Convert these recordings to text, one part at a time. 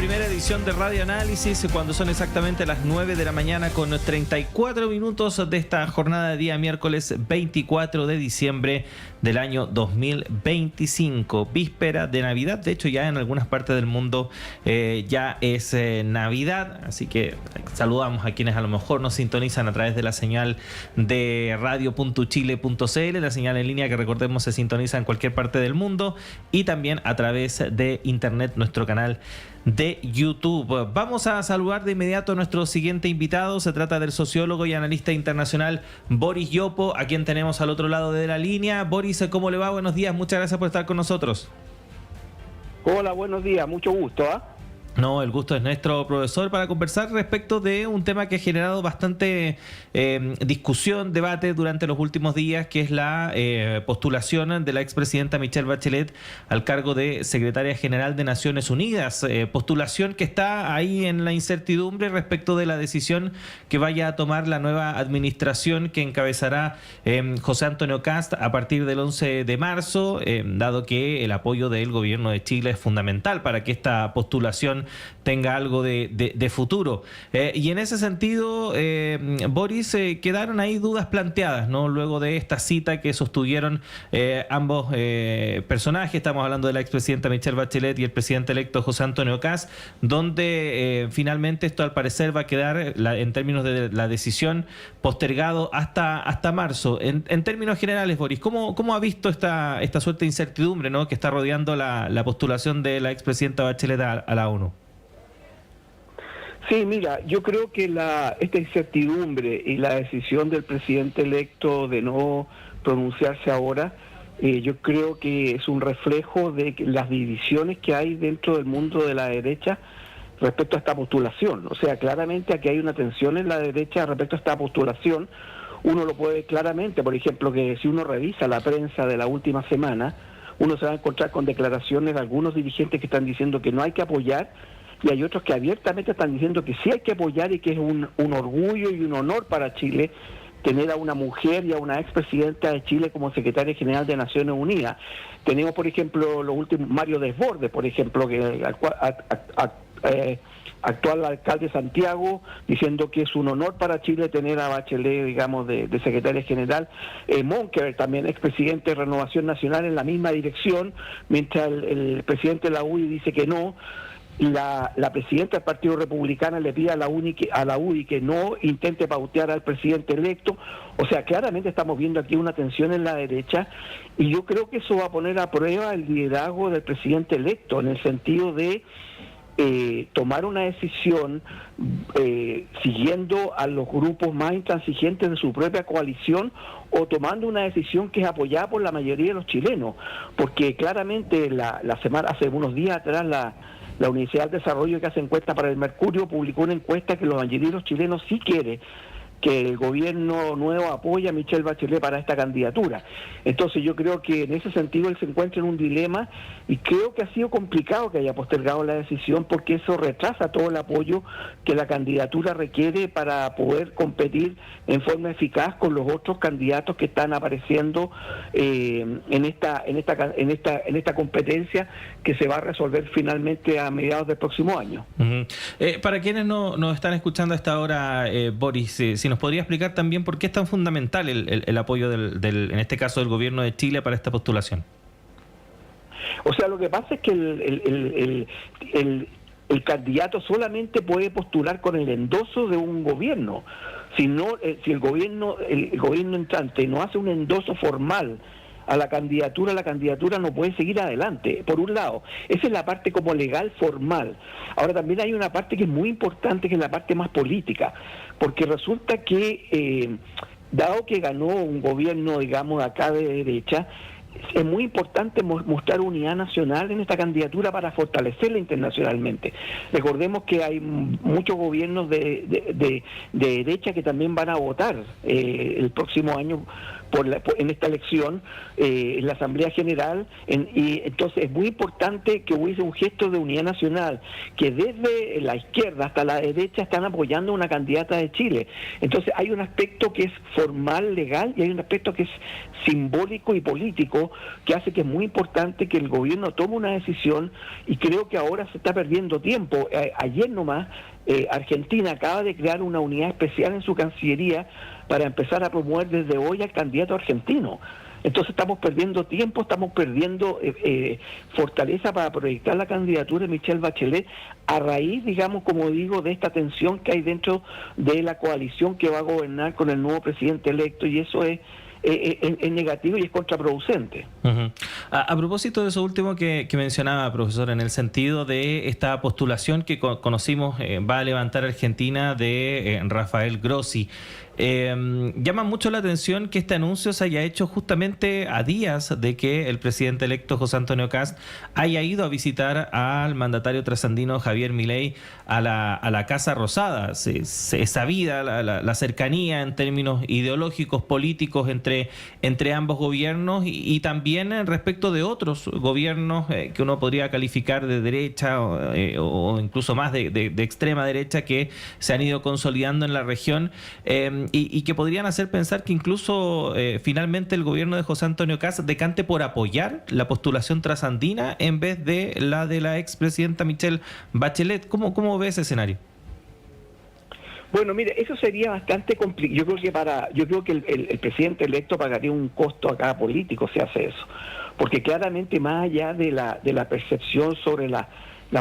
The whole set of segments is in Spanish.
primera edición de Radio Análisis, cuando son exactamente las 9 de la mañana con 34 minutos de esta jornada de día miércoles 24 de diciembre del año 2025, víspera de Navidad. De hecho, ya en algunas partes del mundo ya es Navidad, así que saludamos a quienes a lo mejor nos sintonizan a través de la señal de radio.chile.cl, la señal en línea que recordemos se sintoniza en cualquier parte del mundo, y también a través de internet, nuestro canal de YouTube. Vamos a saludar de inmediato a nuestro siguiente invitado. Se trata del sociólogo y analista internacional Boris Yopo, a quien tenemos al otro lado de la línea. Boris, ¿cómo le va? Buenos días, muchas gracias por estar con nosotros. Hola, buenos días, mucho gusto. No, el gusto es nuestro, profesor, para conversar respecto de un tema que ha generado bastante discusión, debate durante los últimos días, que es la postulación de la expresidenta Michelle Bachelet al cargo de secretaria general de Naciones Unidas. Postulación que está ahí en la incertidumbre respecto de la decisión que vaya a tomar la nueva administración que encabezará José Antonio Kast a partir del 11 de marzo, dado que el apoyo del gobierno de Chile es fundamental para que esta postulación tenga algo de futuro. Y en ese sentido, Boris, quedaron ahí dudas planteadas, ¿no? Luego de esta cita que sostuvieron ambos personajes, estamos hablando de la expresidenta Michelle Bachelet y el presidente electo José Antonio Kast, donde finalmente esto al parecer va a quedar, en términos de la decisión, postergado hasta marzo. En términos generales, Boris, ¿cómo ha visto esta suerte de incertidumbre, ¿no?, que está rodeando la postulación de la expresidenta Bachelet a la ONU? Sí, mira, yo creo que esta incertidumbre y la decisión del presidente electo de no pronunciarse ahora, yo creo que es un reflejo de las divisiones que hay dentro del mundo de la derecha respecto a esta postulación. O sea, claramente aquí hay una tensión en la derecha respecto a esta postulación. Uno lo puede ver claramente, por ejemplo, que si uno revisa la prensa de la última semana, uno se va a encontrar con declaraciones de algunos dirigentes que están diciendo que no hay que apoyar, y hay otros que abiertamente están diciendo que sí hay que apoyar y que es un orgullo y un honor para Chile tener a una mujer y a una expresidenta de Chile como secretaria general de Naciones Unidas. Tenemos, por ejemplo, los últimos, Mario Desbordes, por ejemplo, que actual alcalde de Santiago, diciendo que es un honor para Chile tener a Bachelet, digamos, de secretaria general. Monker, también expresidente de Renovación Nacional, en la misma dirección, mientras el presidente de la UDI dice que no. La presidenta del Partido Republicano le pide a la UDI que no intente pautear al presidente electo. O sea, claramente estamos viendo aquí una tensión en la derecha, y yo creo que eso va a poner a prueba el liderazgo del presidente electo, en el sentido de tomar una decisión siguiendo a los grupos más intransigentes de su propia coalición, o tomando una decisión que es apoyada por la mayoría de los chilenos, porque claramente hace unos días atrás la Universidad del Desarrollo, que hace encuesta para el Mercurio, publicó una encuesta que los mayoría de los chilenos sí quiere que el gobierno nuevo apoya a Michelle Bachelet para esta candidatura. Entonces yo creo que en ese sentido él se encuentra en un dilema, y creo que ha sido complicado que haya postergado la decisión, porque eso retrasa todo el apoyo que la candidatura requiere para poder competir en forma eficaz con los otros candidatos que están apareciendo en esta competencia, que se va a resolver finalmente a mediados del próximo año. Uh-huh. Para quienes nos están escuchando a esta hora, Boris, si nos podría explicar también por qué es tan fundamental el apoyo en este caso del gobierno de Chile para esta postulación. O sea, lo que pasa es que el candidato solamente puede postular con el endoso de un gobierno. Si el gobierno entrante no hace un endoso formal a la candidatura no puede seguir adelante, por un lado. Esa es la parte como legal, formal. Ahora también hay una parte que es muy importante, que es la parte más política, porque resulta que, dado que ganó un gobierno, digamos, acá de derecha, es muy importante mostrar unidad nacional en esta candidatura para fortalecerla internacionalmente. Recordemos que hay muchos gobiernos de derecha que también van a votar el próximo año en esta elección, en la Asamblea General, y entonces es muy importante que hubiese un gesto de unidad nacional, que desde la izquierda hasta la derecha están apoyando a una candidata de Chile. Entonces hay un aspecto que es formal, legal, y hay un aspecto que es simbólico y político, que hace que es muy importante que el gobierno tome una decisión, y creo que ahora se está perdiendo tiempo. Ayer nomás Argentina acaba de crear una unidad especial en su Cancillería para empezar a promover desde hoy al candidato argentino. Entonces estamos perdiendo tiempo, estamos perdiendo fortaleza para proyectar la candidatura de Michelle Bachelet a raíz, digamos, como digo, de esta tensión que hay dentro de la coalición que va a gobernar con el nuevo presidente electo, y eso es negativo y es contraproducente. Uh-huh. A propósito de eso último que mencionaba, profesor, en el sentido de esta postulación que conocimos va a levantar Argentina de Rafael Grossi, llama mucho la atención que este anuncio se haya hecho justamente a días de que el presidente electo José Antonio Kast haya ido a visitar al mandatario trasandino Javier Milei a la Casa Rosada. Se sabida la cercanía en términos ideológicos, políticos entre ambos gobiernos, y también respecto de otros gobiernos que uno podría calificar de derecha o incluso más de extrema derecha, que se han ido consolidando en la región, y que podrían hacer pensar que incluso finalmente el gobierno de José Antonio Kast decante por apoyar la postulación trasandina en vez de la expresidenta Michelle Bachelet. ¿Cómo ve ese escenario? Bueno, mire, eso sería bastante complicado. Yo creo que el presidente electo pagaría un costo acá político si hace eso, porque claramente, más allá de la percepción sobre la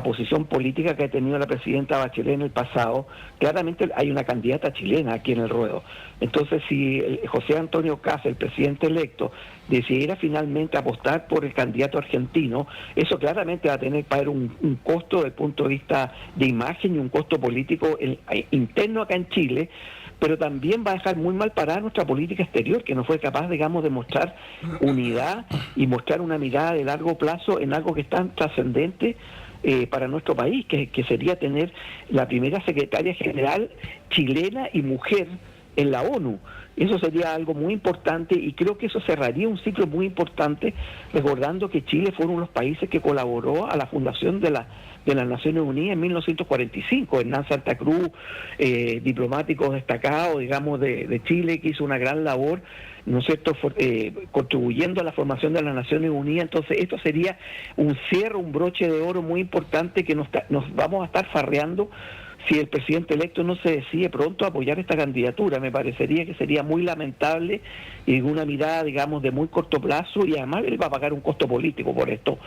posición política que ha tenido la presidenta Bachelet en el pasado, claramente hay una candidata chilena aquí en el ruedo. Entonces, si José Antonio Kast, el presidente electo, decidiera finalmente apostar por el candidato argentino, eso claramente va a tener para un costo desde el punto de vista de imagen y un costo político interno acá en Chile, pero también va a dejar muy mal parada nuestra política exterior, que no fue capaz, digamos, de mostrar unidad y mostrar una mirada de largo plazo en algo que es tan trascendente para nuestro país, que sería tener la primera secretaria general chilena y mujer en la ONU. Eso sería algo muy importante, y creo que eso cerraría un ciclo muy importante, recordando que Chile fue uno de los países que colaboró a la fundación de las Naciones Unidas en 1945. Hernán Santa Cruz, diplomático destacado, digamos, de Chile, que hizo una gran labor, ¿no es cierto?, contribuyendo a la formación de las Naciones Unidas. Entonces esto sería un cierre, un broche de oro muy importante que nos vamos a estar farreando si el presidente electo no se decide pronto a apoyar esta candidatura. Me parecería que sería muy lamentable y una mirada, digamos, de muy corto plazo, y además él va a pagar un costo político por esto,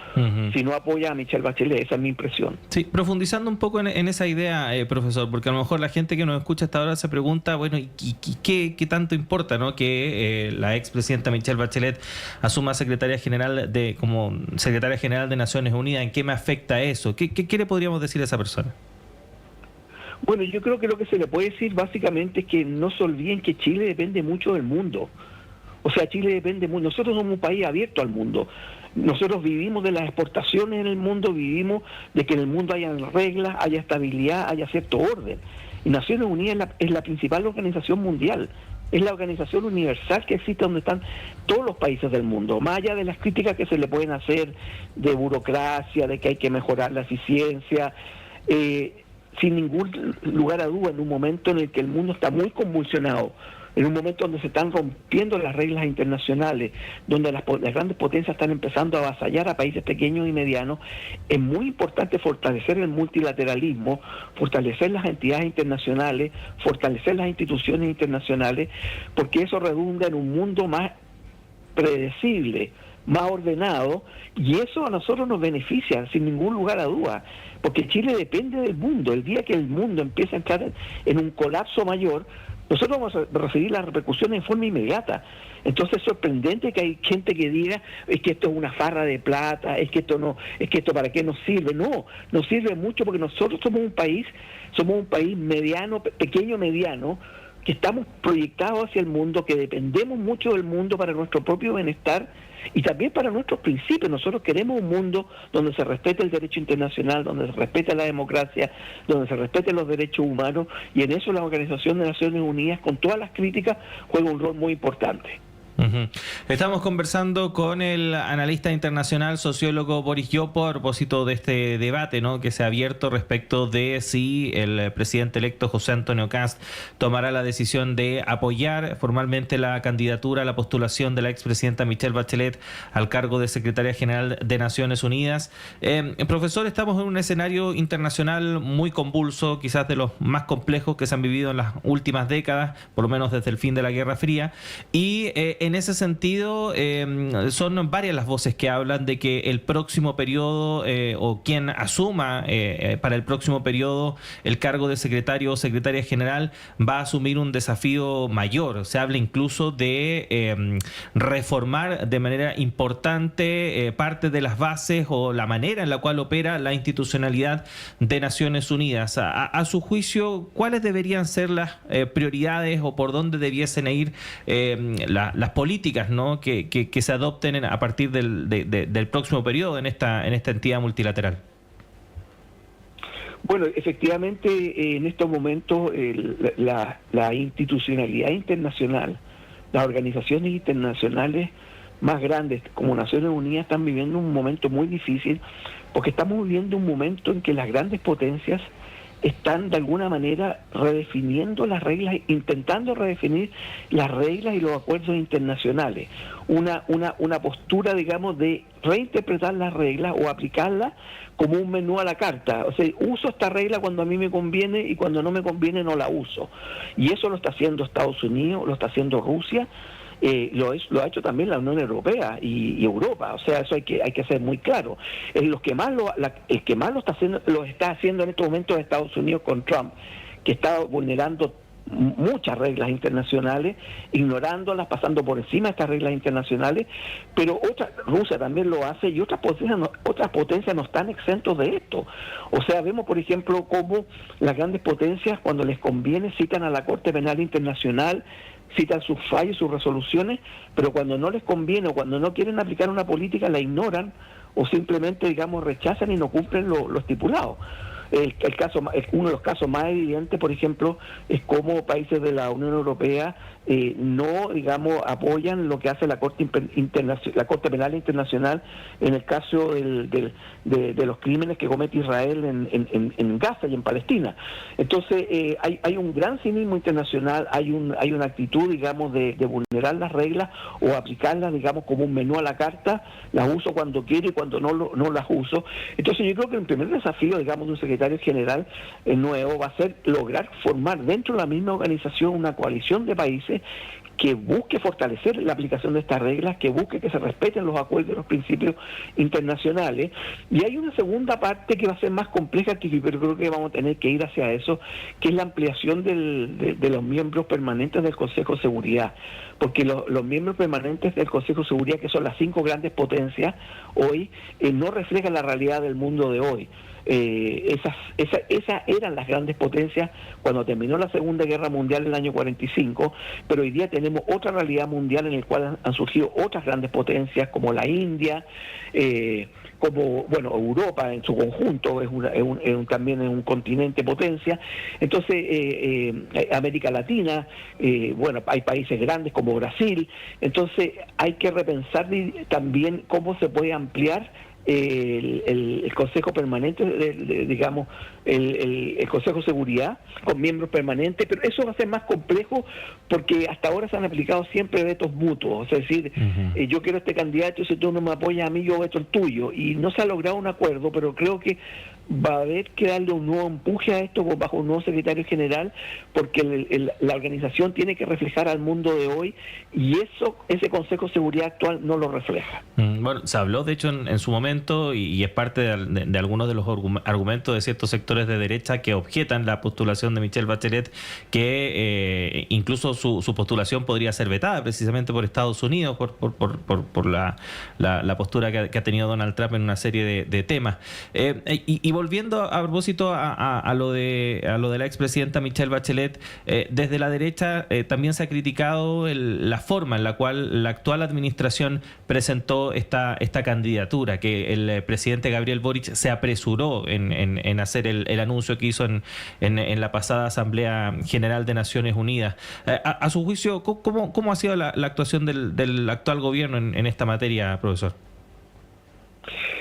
si no apoya a Michelle Bachelet. Esa es mi impresión. Sí, profundizando un poco en esa idea, profesor, porque a lo mejor la gente que nos escucha hasta ahora se pregunta, bueno, ¿y qué tanto importa, ¿no?, que la expresidenta Michelle Bachelet asuma como secretaria general de Naciones Unidas? ¿En qué me afecta eso? ¿Qué le podríamos decir a esa persona? Bueno, yo creo que lo que se le puede decir básicamente es que no se olviden que Chile depende mucho del mundo. O sea, Chile depende mucho. Nosotros somos un país abierto al mundo. Nosotros vivimos de las exportaciones en el mundo, vivimos de que en el mundo haya reglas, haya estabilidad, haya cierto orden. Y Naciones Unidas es la principal organización mundial. Es la organización universal que existe, donde están todos los países del mundo, más allá de las críticas que se le pueden hacer de burocracia, de que hay que mejorar la eficiencia, sin ningún lugar a duda, en un momento en el que el mundo está muy convulsionado, en un momento donde se están rompiendo las reglas internacionales, donde las grandes potencias están empezando a avasallar a países pequeños y medianos, es muy importante fortalecer el multilateralismo, fortalecer las entidades internacionales, fortalecer las instituciones internacionales, porque eso redunda en un mundo más predecible, más ordenado, y eso a nosotros nos beneficia sin ningún lugar a duda, porque Chile depende del mundo. El día que el mundo empiece a entrar en un colapso mayor, nosotros vamos a recibir las repercusiones en forma inmediata. Entonces es sorprendente que hay gente que diga, es que esto es una farra de plata, es que esto para qué nos sirve. No, nos sirve mucho, porque nosotros somos un país mediano, pequeño mediano, que estamos proyectados hacia el mundo, que dependemos mucho del mundo para nuestro propio bienestar y también para nuestros principios. Nosotros queremos un mundo donde se respete el derecho internacional, donde se respete la democracia, donde se respeten los derechos humanos, y en eso la Organización de Naciones Unidas, con todas las críticas, juega un rol muy importante. Ujú. Estamos conversando con el analista internacional, sociólogo Boris Yopo, a propósito de este debate, ¿no?, que se ha abierto respecto de si el presidente electo José Antonio Kast tomará la decisión de apoyar formalmente la candidatura, la postulación de la expresidenta Michelle Bachelet al cargo de secretaria general de Naciones Unidas. Profesor, estamos en un escenario internacional muy convulso, quizás de los más complejos que se han vivido en las últimas décadas, por lo menos desde el fin de la Guerra Fría, y en ese sentido, son varias las voces que hablan de que el próximo periodo o quien asuma para el próximo periodo el cargo de secretario o secretaria general va a asumir un desafío mayor. Se habla incluso de reformar de manera importante parte de las bases o la manera en la cual opera la institucionalidad de Naciones Unidas. A su juicio, ¿cuáles deberían ser las prioridades o por dónde debiesen ir las políticas, ¿no?, que se adopten a partir del próximo periodo en esta entidad multilateral? Bueno, efectivamente, en estos momentos la institucionalidad internacional, las organizaciones internacionales más grandes como Naciones Unidas están viviendo un momento muy difícil, porque estamos viviendo un momento en que las grandes potencias están de alguna manera redefiniendo las reglas, intentando redefinir las reglas y los acuerdos internacionales. Una postura, digamos, de reinterpretar las reglas o aplicarlas como un menú a la carta. O sea, uso esta regla cuando a mí me conviene y cuando no me conviene no la uso. Y eso lo está haciendo Estados Unidos, lo está haciendo Rusia. Lo ha hecho también la Unión Europea y Europa. O sea, eso hay que ser muy claro. El que más lo está haciendo en estos momentos Estados Unidos con Trump, que está vulnerando muchas reglas internacionales, ignorándolas, pasando por encima de estas reglas internacionales, pero Rusia también lo hace y otras potencias no están exentos de esto. O sea, vemos por ejemplo cómo las grandes potencias, cuando les conviene, citan a la Corte Penal Internacional, citan sus fallos, sus resoluciones, pero cuando no les conviene o cuando no quieren aplicar una política la ignoran o simplemente, digamos, rechazan y no cumplen lo estipulado. Uno de los casos más evidentes, por ejemplo, es cómo países de la Unión Europea no, digamos, apoyan lo que hace la Corte Penal Internacional en el caso de los crímenes que comete Israel en Gaza y en Palestina. Entonces, hay un gran cinismo internacional, hay una actitud, digamos, de vulnerar las reglas o aplicarlas, digamos, como un menú a la carta, las uso cuando quiero y cuando no las uso. Entonces, yo creo que el primer desafío, digamos, de un secretario general nuevo va a ser lograr formar dentro de la misma organización una coalición de países que busque fortalecer la aplicación de estas reglas, que busque que se respeten los acuerdos y los principios internacionales. Y hay una segunda parte que va a ser más compleja, pero creo que vamos a tener que ir hacia eso, que es la ampliación de los miembros permanentes del Consejo de Seguridad. Porque los miembros permanentes del Consejo de Seguridad, que son las 5 grandes potencias hoy, no reflejan la realidad del mundo de hoy. Esas eran las grandes potencias cuando terminó la Segunda Guerra Mundial en el año 45, pero hoy día tenemos otra realidad mundial en la cual han surgido otras grandes potencias como la India, como, bueno, Europa en su conjunto también es un continente potencia. Entonces, América Latina, bueno, hay países grandes como Brasil. Entonces, hay que repensar también cómo se puede ampliar el Consejo Permanente, digamos, el Consejo de Seguridad con miembros permanentes, pero eso va a ser más complejo porque hasta ahora se han aplicado siempre vetos mutuos, es decir, yo quiero este candidato, si tú no me apoyas a mí, yo veto el tuyo, y no se ha logrado un acuerdo, pero creo que va a haber que darle un nuevo empuje a esto bajo un nuevo secretario general, porque la organización tiene que reflejar al mundo de hoy, y ese Consejo de Seguridad actual no lo refleja. Bueno, se habló de hecho en su momento y es parte de algunos de los argumentos de ciertos sectores de derecha que objetan la postulación de Michelle Bachelet, que incluso su postulación podría ser vetada precisamente por Estados Unidos por la postura que ha tenido Donald Trump en una serie de temas. Y volviendo a propósito a lo de la expresidenta Michelle Bachelet, desde la derecha también se ha criticado la forma en la cual la actual administración presentó esta candidatura, que el presidente Gabriel Boric se apresuró en hacer el anuncio que hizo en la pasada Asamblea General de Naciones Unidas. A su juicio, ¿cómo ha sido la actuación del actual gobierno en esta materia, profesor?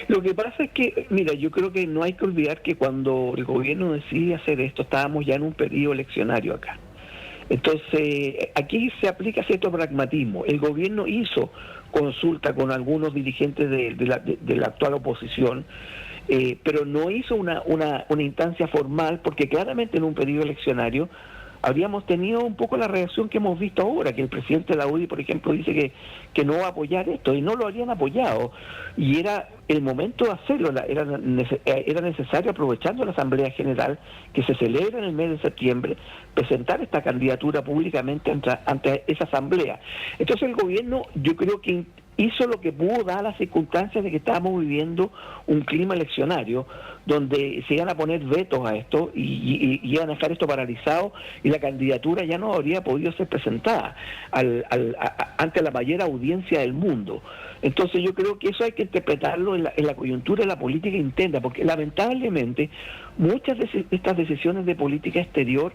Lo que pasa es que, mira, yo creo que no hay que olvidar que cuando el gobierno decide hacer esto, estábamos ya en un periodo eleccionario acá. Entonces, aquí se aplica cierto pragmatismo. El gobierno hizo consulta con algunos dirigentes de la actual oposición, pero no hizo una instancia formal, porque claramente en un periodo eleccionario habríamos tenido un poco la reacción que hemos visto ahora, que el presidente de la UDI, por ejemplo, dice que no va a apoyar esto, y no lo habrían apoyado, y era el momento de hacerlo, era necesario, aprovechando la Asamblea General, que se celebra en el mes de septiembre, presentar esta candidatura públicamente ante esa Asamblea. Entonces el gobierno, yo creo que hizo lo que pudo, dadas las circunstancias de que estábamos viviendo un clima eleccionario donde se iban a poner vetos a esto y iban a dejar esto paralizado, y la candidatura ya no habría podido ser presentada ante la mayor audiencia del mundo. Entonces yo creo que eso hay que interpretarlo en la coyuntura de la política interna, porque lamentablemente muchas de estas decisiones de política exterior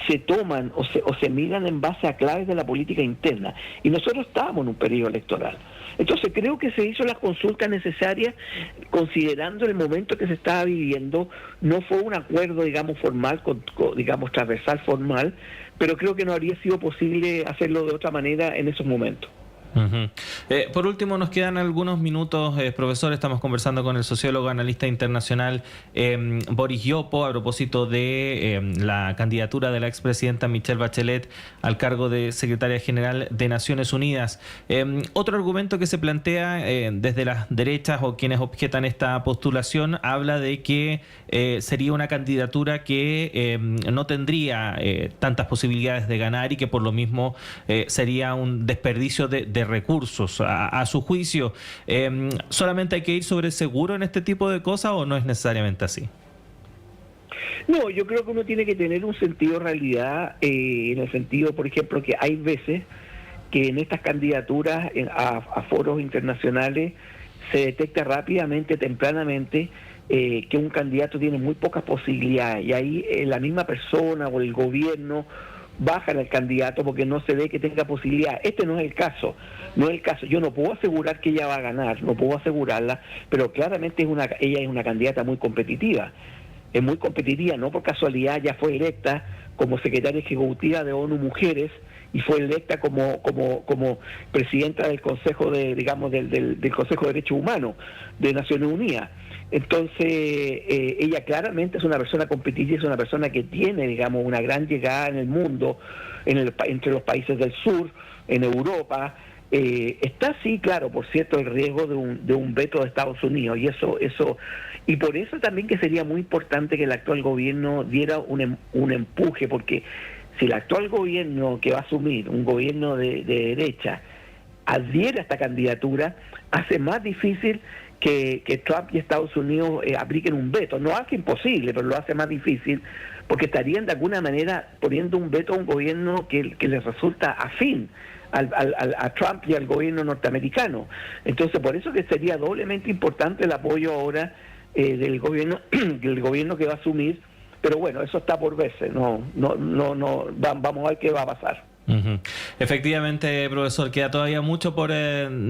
se toman o se miran en base a claves de la política interna, y nosotros estábamos en un periodo electoral. Entonces creo que se hizo las consultas necesarias considerando el momento que se estaba viviendo. No fue un acuerdo, digamos, formal, digamos, transversal formal, pero creo que no habría sido posible hacerlo de otra manera en esos momentos. Uh-huh. Por último, nos quedan algunos minutos, profesor. Estamos conversando con el sociólogo analista internacional Boris Yopo a propósito de la candidatura de la expresidenta Michelle Bachelet al cargo de secretaria general de Naciones Unidas. Otro argumento que se plantea desde las derechas o quienes objetan esta postulación habla de que sería una candidatura que no tendría tantas posibilidades de ganar, y que por lo mismo sería un desperdicio de recursos. A su juicio, ¿solamente hay que ir sobre seguro en este tipo de cosas o no es necesariamente así? No, yo creo que uno tiene que tener un sentido de realidad, en el sentido, por ejemplo, que hay veces que en estas candidaturas a foros internacionales se detecta rápidamente, tempranamente, que un candidato tiene muy pocas posibilidades, y ahí la misma persona o el gobierno bajan al candidato porque no se ve que tenga posibilidad. Este no es el caso, Yo no puedo asegurar que ella va a ganar, no puedo asegurarla, pero claramente ella es una candidata muy competitiva. Es muy competitiva, no por casualidad ya fue electa como secretaria ejecutiva de ONU Mujeres, y fue electa como presidenta del Consejo del Consejo de Derechos Humanos de Naciones Unidas. Entonces, ella claramente es una persona competitiva, es una persona que tiene, digamos, una gran llegada en el mundo, entre los países del sur, en Europa. Está sí, claro, por cierto, el riesgo de un veto de Estados Unidos, y por eso también que sería muy importante que el actual gobierno diera un empuje, porque si el actual gobierno que va a asumir, un gobierno de derecha, adhiere a esta candidatura, hace más difícil que Trump y Estados Unidos apliquen un veto. No hace imposible, pero lo hace más difícil, porque estarían de alguna manera poniendo un veto a un gobierno que les resulta afín a Trump y al gobierno norteamericano. Entonces, por eso que sería doblemente importante el apoyo ahora del gobierno que va a asumir. Pero bueno, eso está por verse. Vamos a ver qué va a pasar. Uh-huh. Efectivamente, profesor, queda todavía mucho por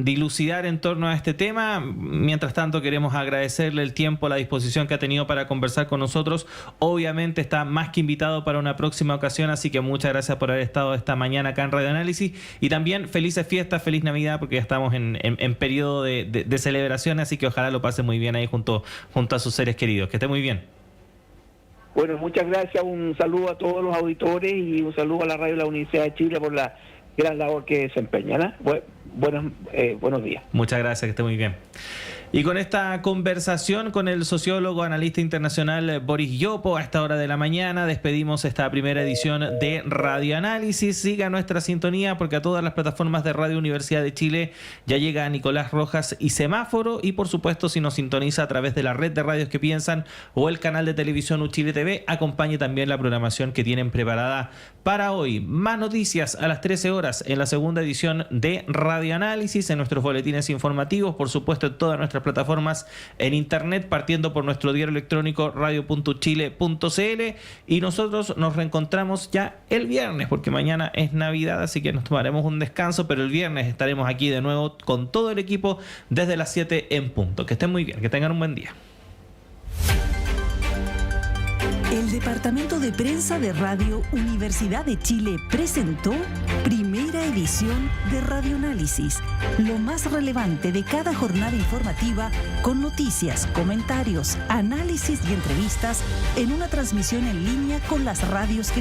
dilucidar en torno a este tema. Mientras tanto, queremos agradecerle el tiempo, la disposición que ha tenido para conversar con nosotros. Obviamente está más que invitado para una próxima ocasión, así que muchas gracias por haber estado esta mañana acá en Radio Análisis, y también felices fiestas, feliz Navidad, porque ya estamos en periodo de celebración, así que ojalá lo pase muy bien ahí junto a sus seres queridos. Que esté muy bien. Bueno, muchas gracias, un saludo a todos los auditores y un saludo a la radio de la Universidad de Chile por la gran labor que desempeñan. Buenos días. Muchas gracias, que esté muy bien. Y con esta conversación con el sociólogo, analista internacional Boris Yopo a esta hora de la mañana, despedimos esta primera edición de Radio Análisis. Siga nuestra sintonía porque a todas las plataformas de Radio Universidad de Chile ya llega Nicolás Rojas y Semáforo. Y por supuesto, si nos sintoniza a través de la red de radios que piensan o el canal de televisión Uchile TV, acompañe también la programación que tienen preparada para hoy. Más noticias a las 13 horas en la segunda edición de Radio Análisis, en nuestros boletines informativos, por supuesto en todas nuestras plataformas en internet, partiendo por nuestro diario electrónico radio.chile.cl, y nosotros nos reencontramos ya el viernes, porque mañana es Navidad, así que nos tomaremos un descanso, pero el viernes estaremos aquí de nuevo con todo el equipo desde las 7 en punto. Que estén muy bien, que tengan un buen día. El Departamento de Prensa de Radio Universidad de Chile presentó primera edición de Radio Análisis, lo más relevante de cada jornada informativa con noticias, comentarios, análisis y entrevistas en una transmisión en línea con las radios que